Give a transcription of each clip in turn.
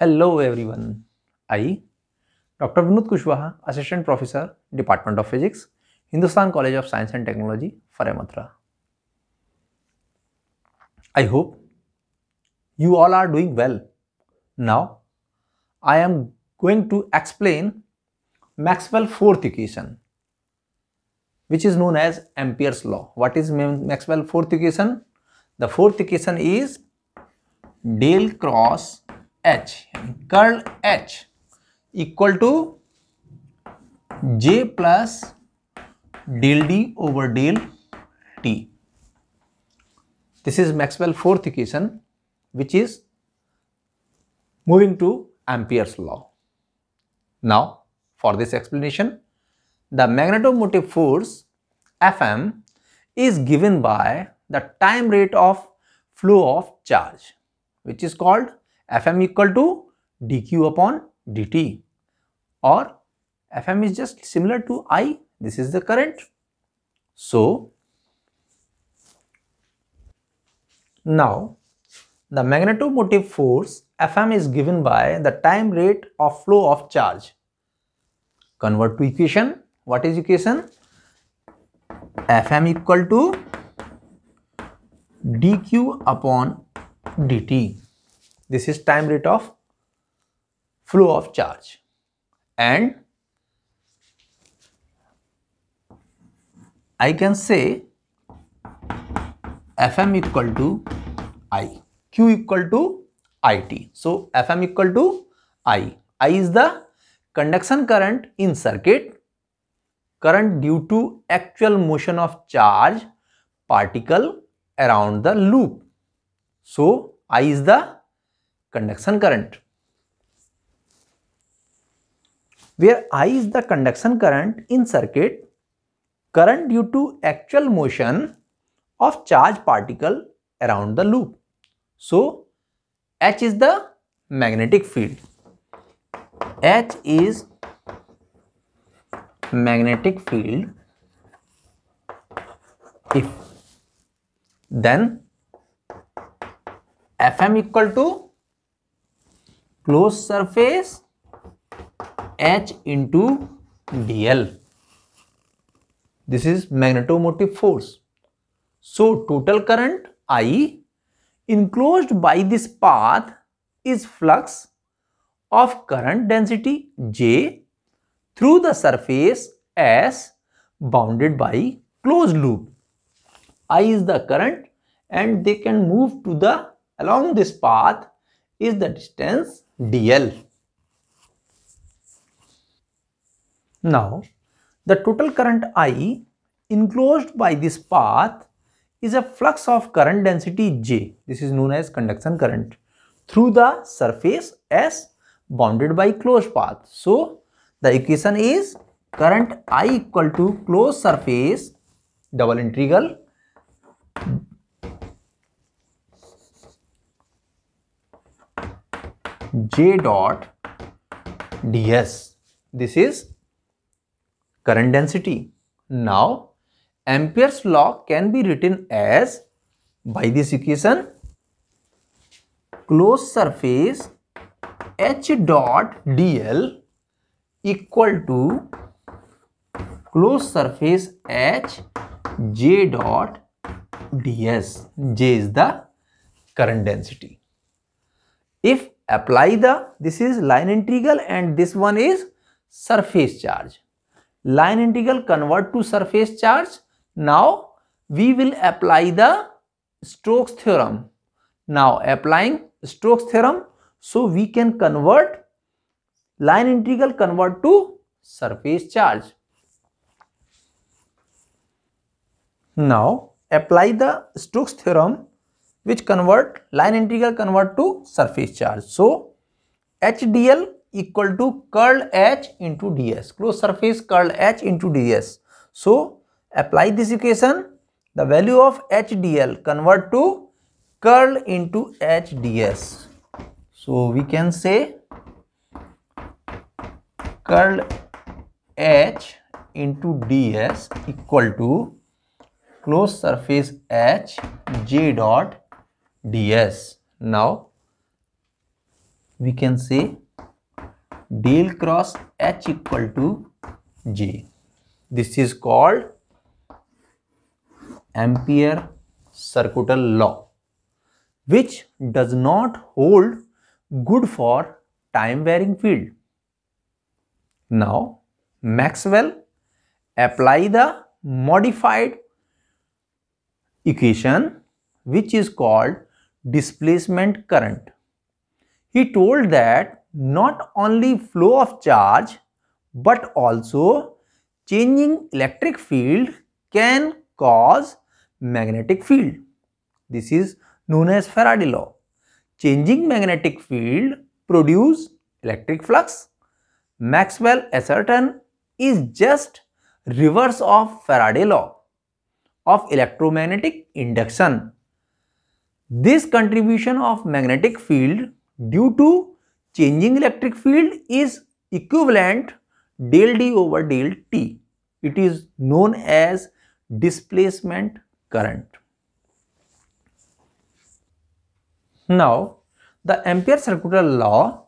Hello everyone. I, Dr. Vinod Kushwaha, Assistant Professor, Department of Physics, Hindustan College of Science and Technology, Faramatra. I hope you all are doing well. Now, I am going to explain Maxwell's fourth equation, which is known as Ampere's law. What is Maxwell's fourth equation? The fourth equation is del cross H, curl H equal to J plus del D over del T. This is Maxwell's fourth equation, which is moving to Ampere's law. Now, for this explanation, the magnetomotive force Fm is given by the time rate of flow of charge, which is called Fm equal to dq upon dt, or Fm is just similar to I. This is the current. So, now the magnetomotive force Fm is given by the time rate of flow of charge. Convert to equation. What is equation? Fm equal to dq upon dt. This is time rate of flow of charge, and I can say Fm equal to I, Q equal to IT. So, Fm equal to I. I is the conduction current in circuit, current due to actual motion of charge particle around the loop. So, I is the conduction current. Where I is the conduction current in circuit, current due to actual motion of charge particle around the loop. So, H is the magnetic field. H is magnetic field. If then Fm equal to closed surface H into dl. This is magnetomotive force. So, total current I enclosed by this path is flux of current density J through the surface S bounded by closed loop. I is the current, and they can move to the along this path is the distance dl. Now, the total current I enclosed by this path is a flux of current density J. This is known as conduction current through the surface S bounded by closed path. So, the equation is current I equal to closed surface double integral J dot ds. This is current density. Now, Ampere's law can be written as, by this equation, closed surface H dot dl equal to closed surface H J dot ds. J is the current density. If apply this is line integral and this one is surface charge. Line integral convert to surface charge. Now, we will apply the Stokes theorem. Now, applying Stokes theorem, so we can convert line integral convert to surface charge. Now, apply the Stokes theorem which convert line integral convert to surface charge. So, H dl equal to curl H into ds, closed surface curl H into ds. So, apply this equation, the value of H dl convert to curl into H ds. So, we can say curl H into ds equal to closed surface H J dot ds. Now, we can say del cross H equal to J. This is called Ampere circuital law, which does not hold good for time varying field. Now Maxwell apply the modified equation which is called displacement current. He told that not only flow of charge but also changing electric field can cause magnetic field. This is known as Faraday law. Changing magnetic field produce electric flux. Maxwell assertion is just reverse of Faraday law of electromagnetic induction. This contribution of magnetic field due to changing electric field is equivalent del D over del T. It is known as displacement current. Now, the Ampere circuital law,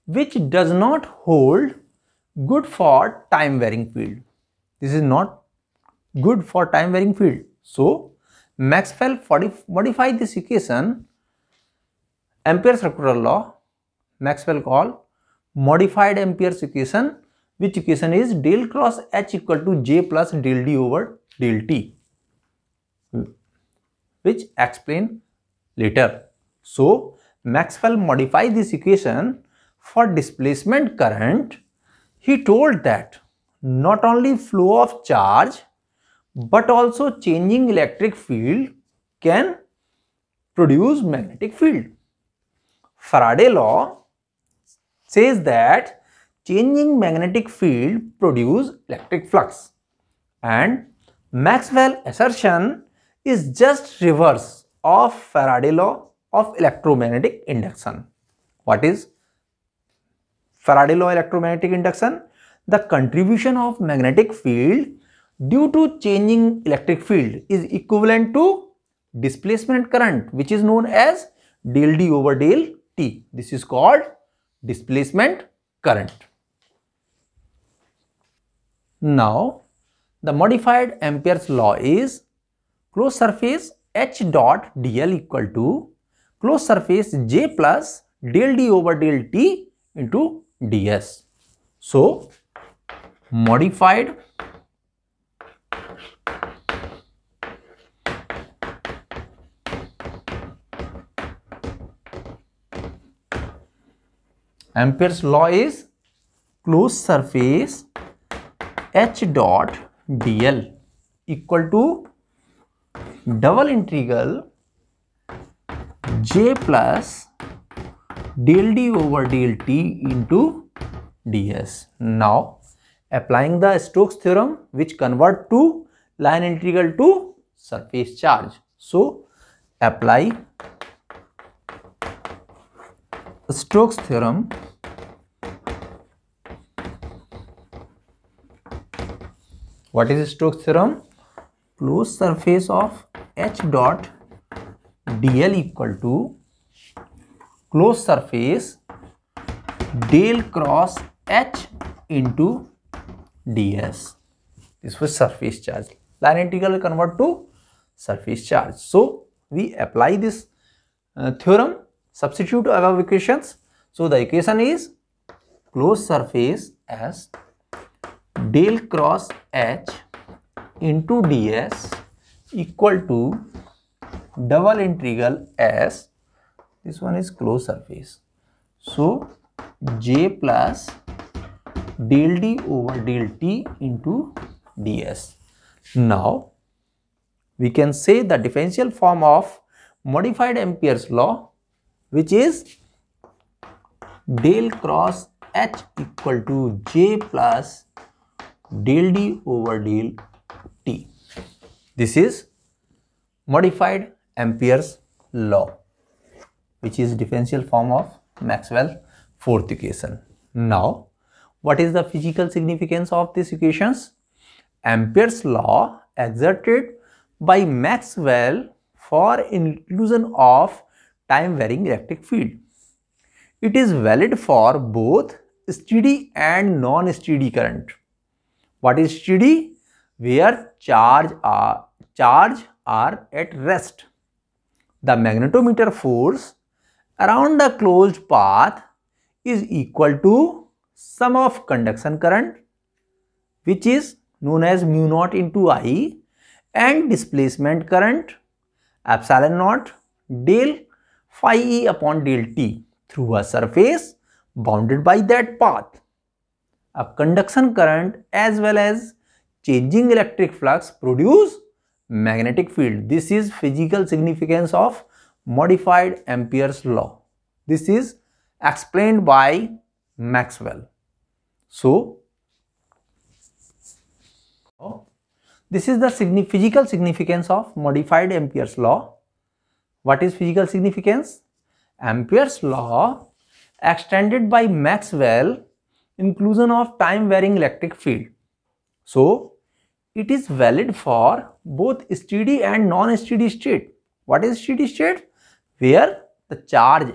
which does not hold good for time varying field. This is not good for time varying field. So, Maxwell modified this equation, Ampere circuital law, Maxwell called modified Ampere's equation, which equation is del cross H equal to J plus del D over del T, which explain later. So, Maxwell modified this equation for displacement current. He told that not only flow of charge but also changing electric field can produce magnetic field. Faraday law says that changing magnetic field produce electric flux, and Maxwell assertion is just reverse of Faraday law of electromagnetic induction. What is Faraday law electromagnetic induction? The contribution of magnetic field due to changing electric field is equivalent to displacement current, which is known as del D over del T. This is called displacement current. Now, the modified Ampere's law is closed surface H dot dl equal to closed surface J plus del D over del T into ds. So, modified Ampere's law is closed surface H dot dl equal to double integral J plus del D over del T into ds. Now, applying the Stokes theorem, which convert to line integral to surface charge. So, apply Stokes theorem. What is Stokes theorem? Closed surface of H dot dl equal to closed surface del cross H into ds. This was surface charge. Line integral convert to surface charge. So, we apply this theorem, substitute above equations. So, the equation is closed surface as del cross H into ds equal to double integral S, this one is closed surface. So, J plus del D over del T into ds. Now, we can say the differential form of modified Ampere's law, which is del cross H equal to J plus del D over del T. This is modified Ampere's law, which is differential form of Maxwell fourth equation. Now, what is the physical significance of these equations? Ampere's law exerted by Maxwell for inclusion of time varying electric field. It is valid for both steady and non-steady current. What is steady? Where charge are at rest. The magnetometer force around the closed path is equal to sum of conduction current, which is known as mu naught into I, and displacement current epsilon naught del phi E upon del T through a surface bounded by that path. A conduction current as well as changing electric flux produce magnetic field. This is physical significance of modified Ampere's law. This is explained by Maxwell. So, this is the physical significance of modified Ampere's law. What is physical significance? Ampere's law extended by Maxwell inclusion of time varying electric field. So, it is valid for both steady and non-steady state. What is steady state? Where the charge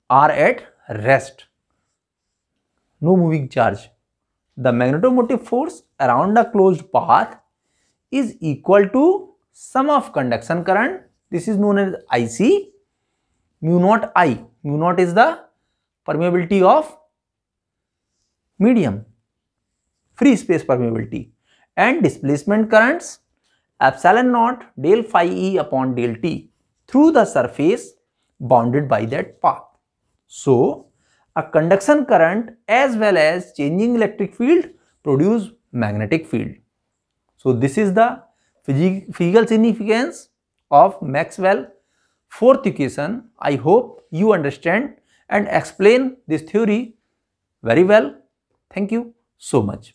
are at rest, no moving charge. The magnetomotive force around the closed path is equal to sum of conduction current. This is known as IC, mu naught I. Mu naught is the permeability of medium, free space permeability, and displacement currents epsilon naught del phi E upon del T through the surface bounded by that path. So, a conduction current as well as changing electric field produce magnetic field. So, this is the physical significance of Maxwell fourth equation. I hope you understand and explain this theory very well. Thank you so much.